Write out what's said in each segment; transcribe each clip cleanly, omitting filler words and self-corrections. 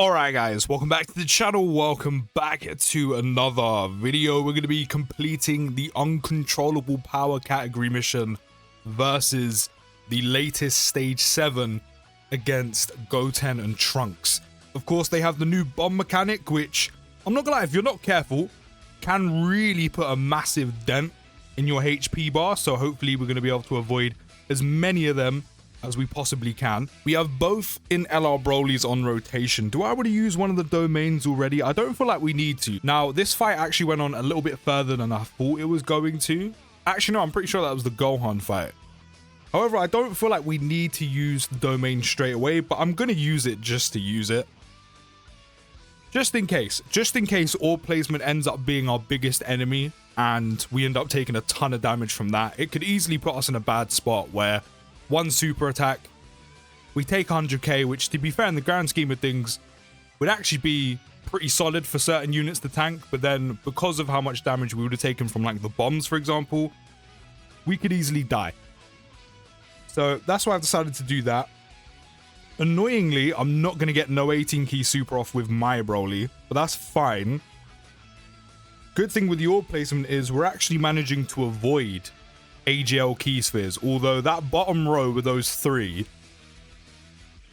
Alright guys, welcome back to the channel, welcome back to another video. We're going to be completing the Uncontrollable Power category mission versus the latest stage 7 against Goten and Trunks. Of course, they have the new bomb mechanic, which, I'm not gonna lie, if you're not careful, can really put a massive dent in your HP bar, so hopefully we're going to be able to avoid as many of them as we possibly can. We have both in LR Broly's on rotation. Do I already use one of the domains already? I don't feel like we need to. Now, this fight actually went on a little bit further than I thought it was going to. Actually, no, I'm pretty sure that was the Gohan fight. However, I don't feel like we need to use the domain straight away, but I'm going to use it just to use it. Just in case orb placement ends up being our biggest enemy and we end up taking a ton of damage from that. It could easily put us in a bad spot where one super attack, we take 100k, which to be fair in the grand scheme of things would actually be pretty solid for certain units to tank, but then because of how much damage we would have taken from like the bombs, for example, we could easily die. So that's why I've decided to do that. Annoyingly, I'm not going to get no 18 key super off with my Broly, but that's fine. Good thing with the orb placement is we're actually managing to avoid AGL key spheres, although that bottom row with those three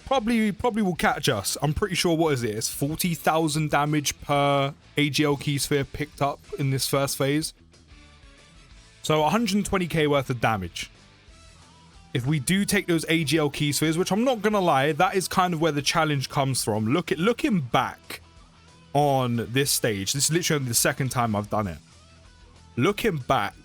probably will catch us. I'm pretty sure, what is it? It's 40,000 damage per AGL key sphere picked up in this first phase. So 120k worth of damage. If we do take those AGL key spheres, which I'm not gonna lie, that is kind of where the challenge comes from. Looking back on this stage, this is literally only the second time I've done it. Looking back,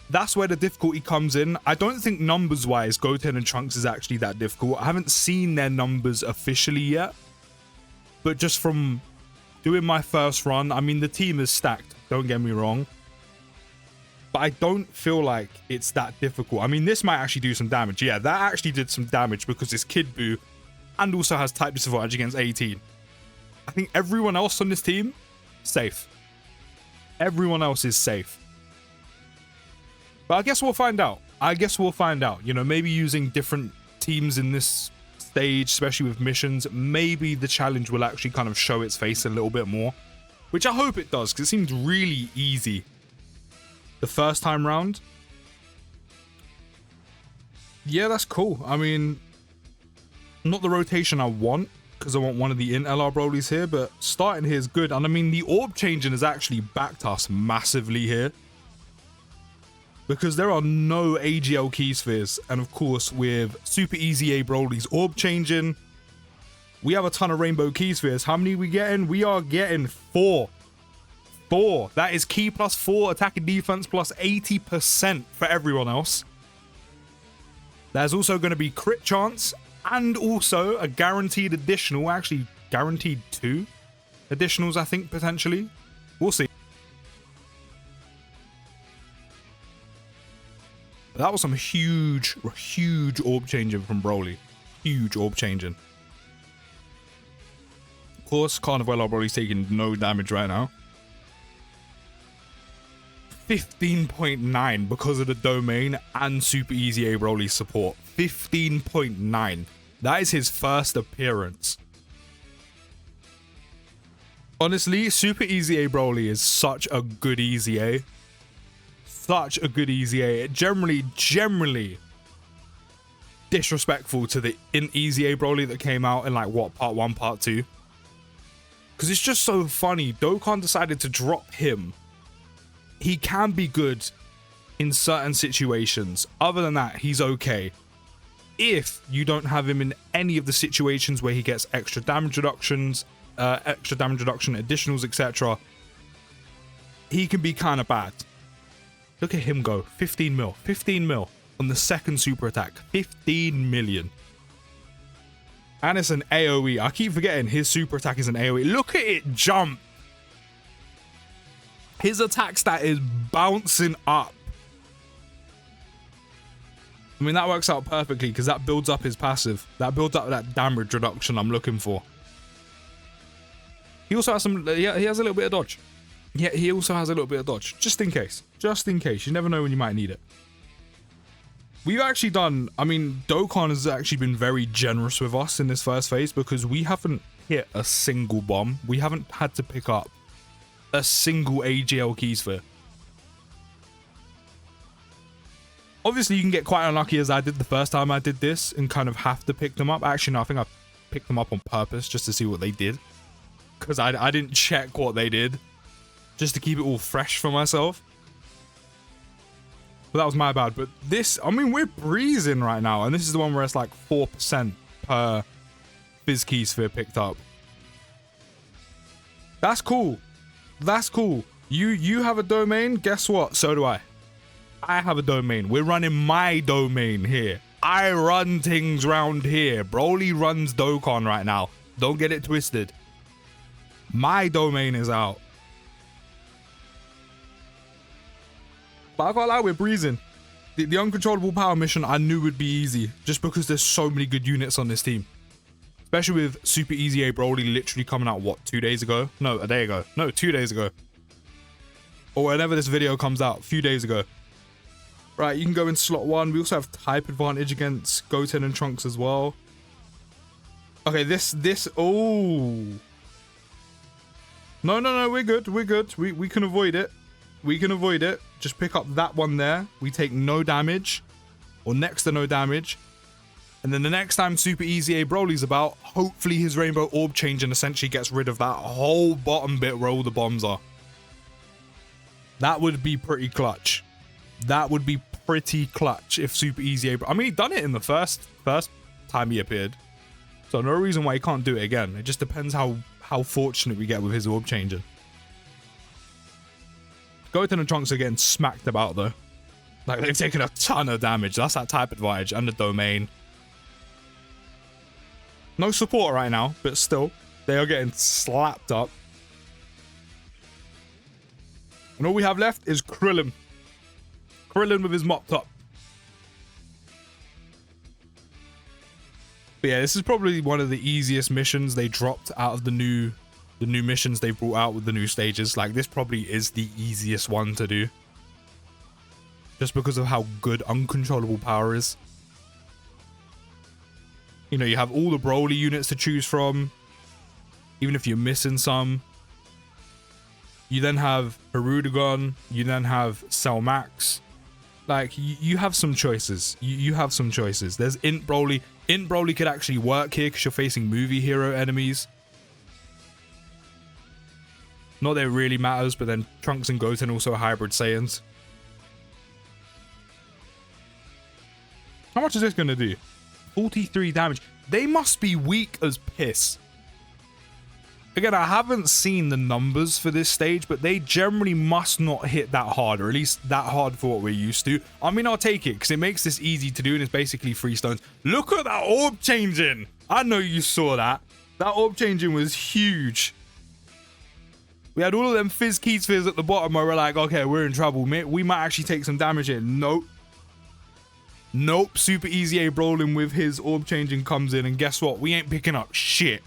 that's where the difficulty comes in. I don't think numbers-wise, Goten and Trunks is actually that difficult. I haven't seen their numbers officially yet. But just from doing my first run, I mean, the team is stacked, don't get me wrong. But I don't feel like it's that difficult. I mean, this might actually do some damage. Yeah, that actually did some damage because it's Kid Buu and also has type disadvantage against 18. I think everyone else on this team, safe. Everyone else is safe. But I guess we'll find out. You know, maybe using different teams in this stage, especially with missions, maybe the challenge will actually kind of show its face a little bit more. Which I hope it does, because it seemed really easy the first time round. Yeah, that's cool. I mean, not the rotation I want, because I want one of the LR Brolys here, but starting here is good. And I mean, the orb changing has actually backed us massively here, because there are no AGL key spheres. And of course, with Super Easy A Broly's orb changing, we have a ton of rainbow key spheres. How many are we getting? We are getting 4. 4. That is key plus 4, attack and defense plus 80% for everyone else. There's also going to be crit chance and also a guaranteed additional, actually guaranteed 2 additionals, I think, potentially. We'll see. That was some huge orb changing from Broly. Huge orb changing. Of course, Carnival Broly's taking no damage right now. 15.9 because of the domain and Super Easy A Broly support. 15.9. That is his first appearance. Honestly, Super Easy A Broly is such a good Easy A. Such a good Easy A. It generally disrespectful to the Easy A Broly that came out in like what, part 1, part 2. Because it's just so funny. Dokkan decided to drop him. He can be good in certain situations. Other than that, he's okay. If you don't have him in any of the situations where he gets extra damage reduction, additionals, etc., he can be kind of bad. Look at him go. 15 mil on the second super attack. 15 million. And it's an AoE. I keep forgetting his super attack is an AoE. Look at it jump. His attack stat is bouncing up. I mean, that works out perfectly because that builds up his passive. That builds up that damage reduction I'm looking for. He also has some... Yeah, he has a little bit of dodge. Yeah, he also has a little bit of dodge. Just in case. Just in case. You never know when you might need it. We've actually done... I mean, Dokkan has actually been very generous with us in this first phase because we haven't hit a single bomb. We haven't had to pick up a single AGL key sphere. Obviously, you can get quite unlucky as I did the first time I did this and kind of have to pick them up. Actually, no, I think I picked them up on purpose just to see what they did. Because I didn't check what they did. Just to keep it all fresh for myself. But that was my bad. But this, I mean, we're breezing right now. And this is the one where it's like 4% per Fizz key sphere picked up. That's cool. That's cool. You have a domain. Guess what? So do I. I have a domain. We're running my domain here. I run things round here. Broly runs Dokkan right now. Don't get it twisted. My domain is out. But I can't lie, we're breezing. The uncontrollable power mission I knew would be easy. Just because there's so many good units on this team. Especially with Super Easy A Broly literally coming out, what, 2 days ago? No, a day ago. No, 2 days ago. Or whenever this video comes out, a few days ago. Right, you can go in slot 1. We also have type advantage against Goten and Trunks as well. Okay, oh. No, we're good. We're good. We can avoid it. We can avoid it. Just pick up that one there. We take no damage. Or next to no damage. And then the next time Super Easy A Broly's about, hopefully his Rainbow Orb change and essentially gets rid of that whole bottom bit where all the bombs are. That would be pretty clutch. That would be pretty clutch if Super Easy A... I mean, he done it in the first time he appeared. So no reason why he can't do it again. It just depends how fortunate we get with his orb changing. Goten and Trunks are getting smacked about though. Like, they've taken a ton of damage. That's that type advantage and the domain. No support right now, but still, they are getting slapped up. And all we have left is Krillin. Krillin with his mop top. But yeah, this is probably one of the easiest missions they dropped out of the new missions they brought out with the new stages. Like, this probably is the easiest one to do. Just because of how good uncontrollable power is. You know, you have all the Broly units to choose from. Even if you're missing some. You then have Hirudegon. You then have Cell Max. Like, you have some choices. You have some choices. There's Int Broly. Int Broly could actually work here because you're facing movie hero enemies. Not that it really matters, but then Trunks and Goten also are hybrid Saiyans. How much is this going to do? 43 damage. They must be weak as piss. Again, I haven't seen the numbers for this stage, but they generally must not hit that hard, or at least that hard for what we're used to. I mean, I'll take it, because it makes this easy to do, and it's basically 3 stones. Look at that orb changing! I know you saw that. That orb changing was huge. We had all of them Fizz key spheres at the bottom where we're like, okay, we're in trouble. We might actually take some damage here. Nope. Nope. Super Easy A Broly with his orb changing comes in, and guess what? We ain't picking up shit.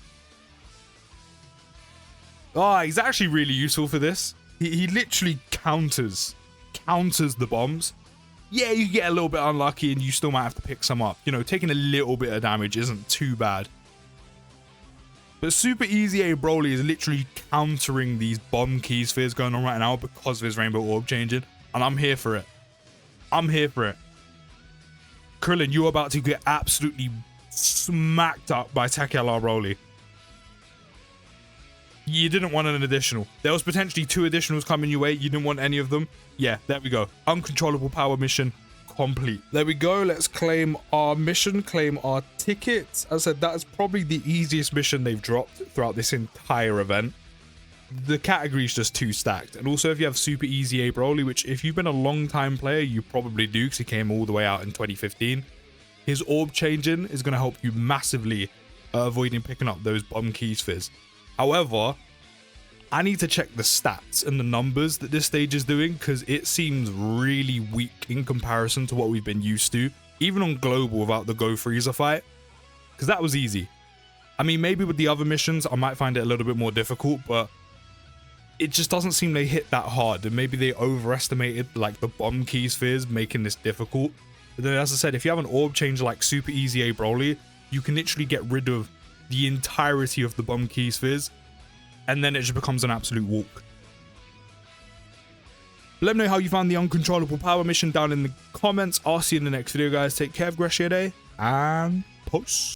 Oh, he's actually really useful for this. He literally counters the bombs. Yeah, you get a little bit unlucky and you still might have to pick some up. You know, taking a little bit of damage isn't too bad. But Super Easy A Broly is literally countering these bomb key spheres going on right now because of his Rainbow Orb changing. And I'm here for it. I'm here for it. Krillin, you're about to get absolutely smacked up by Takelar Broly. You didn't want an additional. There was potentially 2 additionals coming your way. You didn't want any of them. Yeah, there we go. Uncontrollable power mission complete. There we go. Let's claim our mission, claim our tickets. As I said, that is probably the easiest mission they've dropped throughout this entire event. The category is just too stacked. And also, if you have Super Easy A Broly, which if you've been a long time player, you probably do because he came all the way out in 2015. His orb changing is going to help you massively avoiding picking up those bomb key spheres. However, I need to check the stats and the numbers that this stage is doing because it seems really weak in comparison to what we've been used to, even on global without the Go Freezer fight, because that was easy. I mean, maybe with the other missions, I might find it a little bit more difficult, but it just doesn't seem they hit that hard, and maybe they overestimated like the bomb key spheres making this difficult. But then, as I said, if you have an orb changer like Super Easy A Broly, you can literally get rid of the entirety of the bomb key spheres, and then it just becomes an absolute walk. Let me know how you found the uncontrollable power mission down in the comments. I'll see you in the next video, guys. Take care, have a great day, and post.